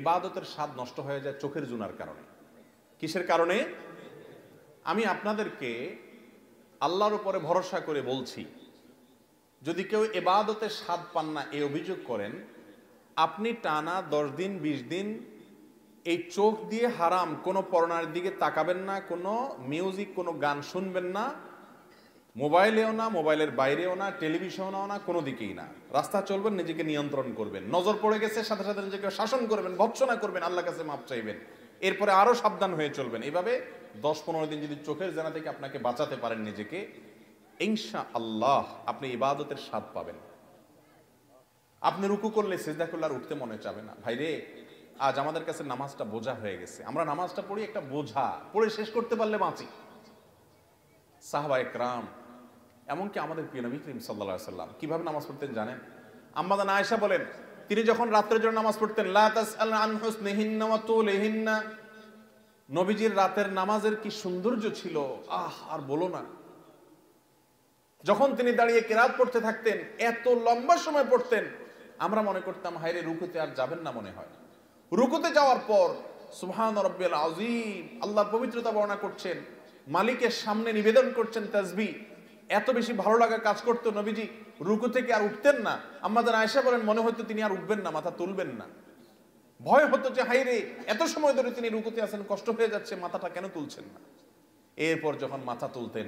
ইবাদতের স্বাদ নষ্ট হয়ে যায় চোখের জুনার কারণে। কিসের কারণে? আমি আপনাদেরকে আল্লাহর উপরে ভরসা করে বলছি, যদি কেউ ইবাদতের স্বাদ পান না এই অভিযোগ করেন, আপনি টানা 10 দিন 20 দিন এই চোখ দিয়ে হারাম কোনো পর্নার দিকে তাকাবেন না, কোনো মিউজিক কোনো গান শুনবেন না, মোবাইলেও না, মোবাইলের বাইরেও না, টেলিভিশনেও না, কোনো দিকেই না। রাস্তা চলবেন, নিজেকে নিয়ন্ত্রণ করবেন, নজর পড়ে গেছে সাথে সাথে নিজেকে শাসন করবেন, ভৎসনা করবেন, আল্লাহর কাছে মাপ চাইবেন, এরপরে আরো সাবধান হয়ে চলবেন। এভাবে 10-15 দিন যদি চোখের জেনা থেকে আপনাকে বাঁচাতে পারেন নিজেকে, ইনশাআল্লাহ আপনি ইবাদতের স্বাদ পাবেন। আপনি রুকু করলে সিজদা করলে আর উঠতে মনে চাবে না। ভাইরে, আজ আমাদের কাছে নামাজটা বোঝা হয়ে গেছে। আমরা নামাজটা পড়ি একটা বোঝা, পড়ে শেষ করতে পারলে বাঁচি। সাহাবায়ে কেরাম, এমনকি আমাদের প্রিয় নবী করিম সাল্লাল্লাহু আলাইহি সাল্লাম কিভাবে নামাজ পড়তেন জানেন? আম্মা জান আয়েশা বলেন, তিনি যখন রাতের জন্য নামাজ পড়তেন, লা তাসআল আন হুসনিহিন্না ওয়া তুলিহিন্না, নবীজির রাতের নামাজের কি সৌন্দর্য ছিল, আর বলো না। যখন তিনি দাঁড়িয়ে কিরাত পড়তে থাকতেন, এত লম্বা সময় পড়তেন, আমরা মনে করতাম হায়রে রুকুতে আর যাবেন না মনে হয়। রুকুতে যাওয়ার পর সুবহান রাব্বিয়াল আযীম, আল্লাহর পবিত্রতা বর্ণনা করছেন, মালিকের সামনে নিবেদন করছেন তাসবিহ। এত বেশি ভালো লাগা কাজ করতো, নবীজি রুকু থেকে আর উঠতেন না। আমাদের আয়েশা বলেন, মনে হতো তিনি আর উঠবেন না, মাথা তুলবেন না। ভয় হতো যে হায়রে এত সময় ধরে তিনি রুকুতে আছেন, কষ্ট হয়ে যাচ্ছে, মাথাটা কেন তুলছেন না। এরপর যখন মাথা তুলতেন,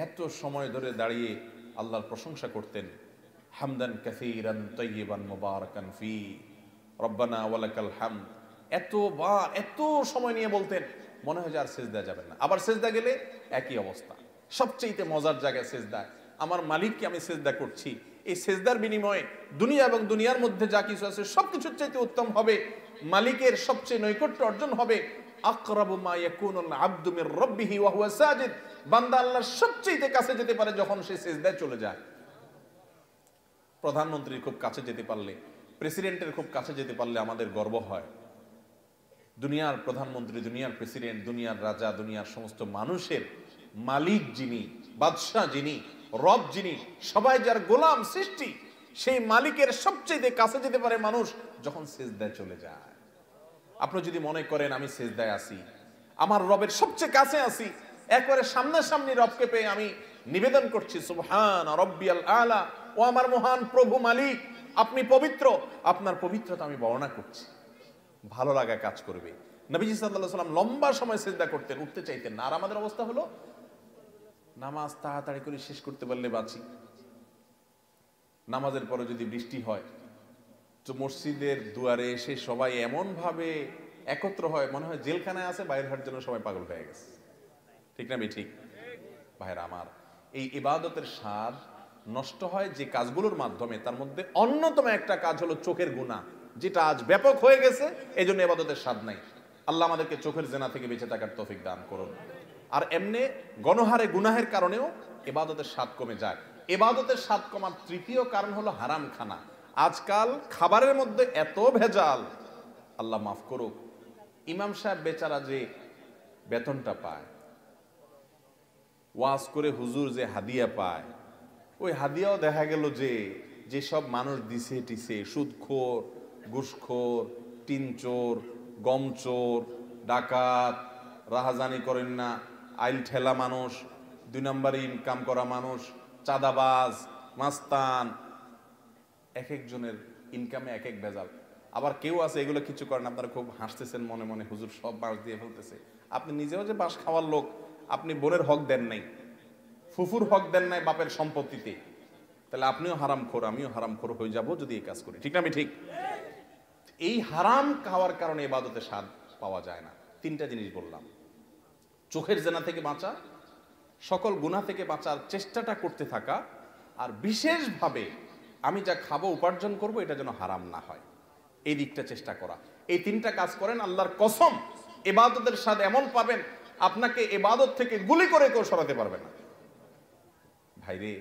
এত সময় ধরে দাঁড়িয়ে আল্লাহর প্রশংসা করতেন, হামদান কাসীরান তাইয়িবান মুবারাকান ফি রব্বানা ওয়ালাকাল হামদ। এতবার এত সময় নিয়ে বলতেন, মনে হয় যে আর সিজদা যাবেন না। আবার সিজদা গেলে একই অবস্থা। সবচেয়ে মজার জায়গা সিজদা, আমার মালিককে আমি সিজদা করছি, এই সিজদার বিনিময়ে দুনিয়া এবং দুনিয়ার মধ্যে যা কিছু আছে সবকিছুর চাইতে উত্তম হবে, মালিকের সবচেয়ে নৈকট্য অর্জন হবে। আকরাবু মা ইয়াকুনুল আবদু মির রাব্বিহি ওয়া হুয়া সাজিদ, বান্দা আল্লাহর সবচেয়ে কাছে যেতে পারে যখন সে সিজদায় চলে যায়। প্রধানমন্ত্রীর খুব কাছে যেতে পারলে, প্রেসিডেন্টের খুব কাছে যেতে পারলে আমাদের গর্ব হয়। দুনিয়ার প্রধানমন্ত্রী, দুনিয়ার প্রেসিডেন্ট, দুনিয়ার রাজা, দুনিয়ার সমস্ত মানুষের মালিক যিনি, বাদশাহ যিনি, রব যিনি, সবাই যার গোলাম সৃষ্টি, সেই মালিকের সবচেয়ে কাছে যেতে পারে মানুষ যখন সিজদায় চলে যায়। আপনি যদি মনে করেন আমি সিজদায় আছি, আমার রবের সবচেয়ে কাছে আছি, একবারে সামনাসামনি রবকে পেয়ে আমি নিবেদন করছি সুবহান রাব্বিয়াল আলা, ও আমার মহান প্রভু মালিক, আপনি পবিত্র, আপনার পবিত্রতা আমি বর্ণনা করছি, ভালো লাগা কাজ করবে। নবীজি সাল্লাল্লাহু আলাইহি ওয়াসাল্লাম লম্বা সময় সিজদা করতেন, উঠতে চাইতেন না। আর আমাদের অবস্থা হলো নামাজ তাড়াতাড়ি করে শেষ করতে পারলে বাঁচি। নামাজের পরে যদি বৃষ্টি হয় তো মসজিদের দুয়ারে এসে সবাই এমন ভাবে একত্র হয়, মনে হয় জেলখানায় আছে, বাইরে হওয়ার জন্য সবাই পাগল হয়ে গেছে। ঠিক না ঠিক? ভাইরা আমার, এই ইবাদতের স্বাদ নষ্ট হয় যে কাজগুলোর মাধ্যমে, তার মধ্যে অন্যতম একটা কাজ হলো চোখের গুনাহ, যেটা আজ ব্যাপক হয়ে গেছে। এই জন্য ইবাদতের স্বাদ নাই। আল্লাহ আমাদেরকে চোখের জেনা থেকে বেঁচে থাকার তৌফিক দান করুন। আর এমনি গণহারে গুনাহের কারণেও ইবাদতের স্বাদ কমে যায়। ইবাদতের স্বাদ কমার তৃতীয় কারণ হলো হারাম খানা। আজকাল খাবারের মধ্যে এত ভেজাল, আল্লাহ মাফ করুক, ইমাম সাহেব বেচারা যে বেতনটা পায়, ওয়াজ করে হুজুর যে হাদিয়া পায়, ওই হাদিয়াও দেখা গেল যে যেসব মানুষ দিছে টিছে, সুদখোর, ঘুষখোর, টিনচোর, গমচোর, ডাকাত, রাহাজানি করেন না, আইল ঠেলা মানুষ, 2 নম্বরে ইনকাম করা মানুষ, চাঁদাবাজ, মাস্তান, এক একজনের ইনকামে এক এক ভেজাল। আবার কেউ আছে এগুলো কিছু করেন, আপনারা খুব হাসতেছেন মনে মনে, হুজুর সব বাঁশ দিয়ে ফেলতেছে। আপনি নিজেও যে বাঁশ খাওয়ার লোক, আপনি বোনের হক দেন নাই, ফুফুর হক দেন নাই বাপের সম্পত্তিতে, তাহলে আপনিও হারামখোর, আমিও হারামখোর হয়ে যাব যদি এই কাজ করি। ঠিক না আমি ঠিক? এই হারাম খাওয়ার কারণে ইবাদতের স্বাদ পাওয়া যায় না। 3টা জিনিস বললাম, চোখের জেনা থেকে বাঁচা, সকল গুনাহ থেকে বাঁচার চেষ্টাটা করতে থাকা, আর বিশেষভাবে আমি যা খাবো উপার্জন করব এটা যেন হারাম না হয়, এই দিকটা চেষ্টা করা। এই 3টা কাজ করেন, আল্লাহর কসম ইবাদতের স্বাদ এমন পাবেন, আপনাকে ইবাদত থেকে গুলি করে কেউ সরাতে পারবে না। ভাইরে,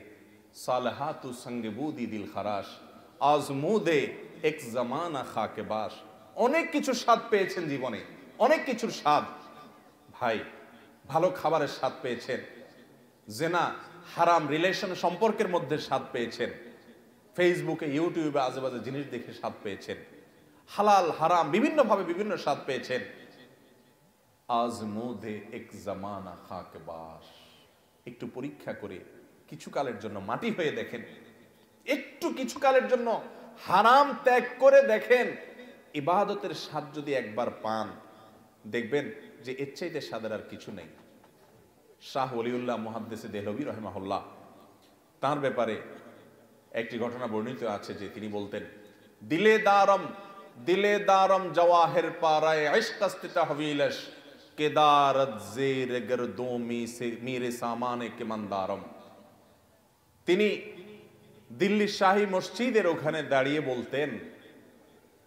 সালাহাতু সঙ্গে বুদি দিল খারাস, আজমুদে এক জামানা খাকে বাস। অনেক কিছু স্বাদ পেয়েছেন জীবনে, অনেক কিছুর স্বাদ। ভাই, ভালো খাবারের স্বাদ পেয়েছেন, জেনা হারাম রিলেশন সম্পর্কের মধ্যে স্বাদ পেয়েছেন, ফেসবুকে ইউটিউবে আজেবাজে জিনিস দেখে স্বাদ পেয়েছেন, হালাল হারাম বিভিন্নভাবে বিভিন্ন স্বাদ পেয়েছেন। আজমুদে এক জামানা খাক বাস, একটু পরীক্ষা করে কিছুকালের জন্য মাটি হয়ে দেখেন, একটু কিছুকালের জন্য হারাম ত্যাগ করে দেখেন, ইবাদতের স্বাদ যদি একবার পান, দেখবেন যে এর চাইতে স্বাদের আর কিছু নেই। শাহ ওলিউল্লাহ মুহাদ্দিস দেহলভী রাহিমাহুল্লাহ, তার ব্যাপারে একটি ঘটনা বর্ণিত আছে যে তিনি বলতেন, দিলে দারম জওয়াহির পারায় ইশকাস্তি তাহবিলশ কেদারত জের গরদোমি সে মেরে সামানে কে মন্দারম। তিনি দিল্লির শাহী মসজিদের ওখানে দাঁড়িয়ে বলতেন,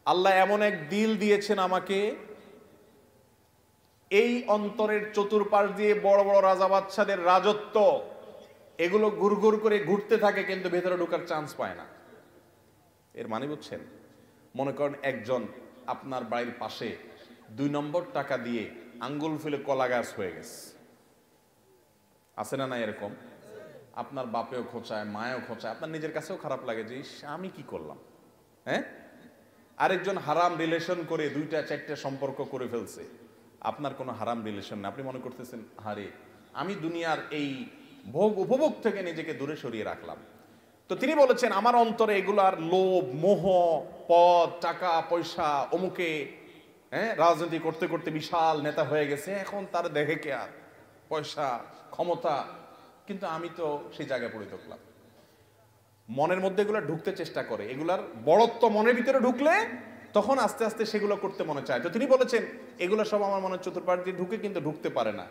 আল্লাহ এমন এক দিল দিয়েছেন আমাকে, এই অন্তরের চতুর্পাশ দিয়ে বড় বড় রাজা বাদশাদের রাজত্ব, এগুলো ঘুরঘুর করে ঘুরতে থাকে কিন্তু ভেতরে ঢোকার চান্স পায় না। এর মানে বুঝছেন? মনে করেন একজন আপনার বাড়ির পাশে 2 নম্বর টাকা দিয়ে আঙ্গুল ফুলে কলা গাছ হয়ে গেছে, আছে না? না এরকম আপনার বাপেও খোঁচায়, মায়েও খোঁচায়, আপনার নিজের কাছেও খারাপ লাগে যে আমি কি করলাম। হ্যাঁ, আরেকজন হারাম রিলেশন করে 2টা 4টা সম্পর্ক করে ফেলছে, আপনার কোনো হারাম রিলেশন না, আপনি মনে করতেছেন হারে আমি দুনিয়ার এই ভোগ উপভোগ থেকে নিজেকে দূরে সরিয়ে রাখলাম। তো তিনি বলেছেন আমার অন্তরে এগুলার লোভ, মোহ, পদ, টাকা পয়সা, অমুকে রাজনীতি করতে করতে বিশাল নেতা হয়ে গেছে, এখন তার দেখে কে আর পয়সা ক্ষমতা, কিন্তু আমি তো সেই জায়গায় পড়ে থাকলাম। মনের মধ্যে এগুলো ঢুকতে চেষ্টা করে, এগুলার বড়ত্ব মনের ভিতরে ঢুকলে তখন আস্তে আস্তে সেগুলো করতে মনে চায়। তো তিনি বলেছেন এগুলো সব আমার মনের চতুর্পাশ দিয়ে ঢুকে কিন্তু ঢুকতে পারে না,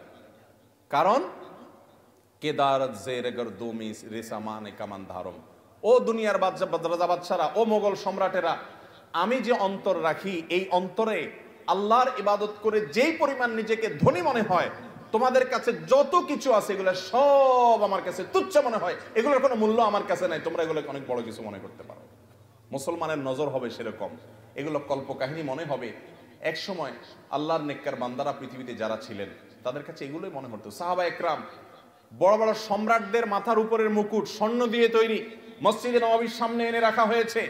কারণ কেদারত জের গরদোমি রেসামানে কামান ধারম। ও দুনিয়ার রাজা বাদশারা, ও মোগল সম্রাটেরা, আমি যে অন্তর রাখি এই অন্তরে আল্লাহর ইবাদত করে যেই পরিমাণ নিজেকে ধনী মনে হয়, তোমাদের কাছে যত কিছু আছে এগুলো সব আমার কাছে তুচ্ছ মনে হয়, এগুলোর কোনো মূল্য আমার কাছে নাই, তোমরা এগুলোকে অনেক বড় কিছু মনে করতে পারো। মুসলমানের নজর হবে সেরকম, এগুলো কল্পকাহিনী মনে হবে। এক সময় আল্লাহর নেককার বান্দারা পৃথিবীতে যারা ছিলেন তাদের কাছে এগুলোই মনে হতো। সাহাবা একরাম, বড় বড় সম্রাটদের মাথার উপরের মুকুট স্বর্ণ দিয়ে তৈরি, মসজিদে নববীর সামনে এনে রাখা হয়েছে।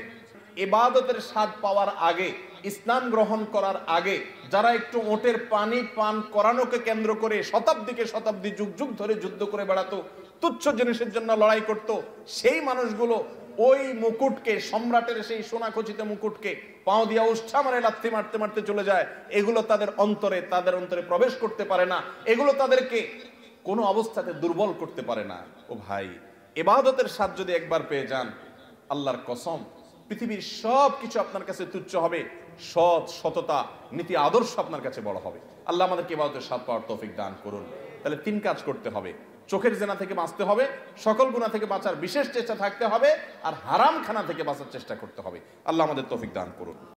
ইবাদতের স্বাদ পাওয়ার আগে, ইসলাম গ্রহণ করার আগে যারা একটু ওটের পানি পান করানোকে কেন্দ্র করে শতাব্দীকে শতাব্দী যুগ যুগ ধরে যুদ্ধ করে বেড়াতো, তুচ্ছ জিনিসের জন্য লড়াই করত, সেই মানুষগুলো ওই মুকুটকে, সম্রাটের সেই সোনাখচিত মুকুটকে পাও দিয়া উষ্ঠা মারে লাথি মারতে মারতে চলে যায়। এগুলো তাদের অন্তরে প্রবেশ করতে পারে না, এগুলো তাদেরকে কোনো অবস্থাতে দুর্বল করতে পারে না। ও ভাই, ইবাদতের স্বাদ যদি একবার পেয়ে যান, আল্লাহর কসম পৃথিবীর সব কিছু আপনার কাছে তুচ্ছ হবে, সততা নীতি আদর্শ আপনার কাছে বড় হবে। আল্লাহ আমাদেরকে ইবাদতের স্বাদ পাওয়ার তৌফিক দান করুন। তাহলে 3 কাজ করতে হবে, চোখের জেনা থেকে বাঁচতে হবে, সকল গুনাহ থেকে বাঁচার বিশেষ চেষ্টা থাকতে হবে, আর হারাম খানা থেকে বাঁচার চেষ্টা করতে হবে। আল্লাহ আমাদের তৌফিক দান করুন।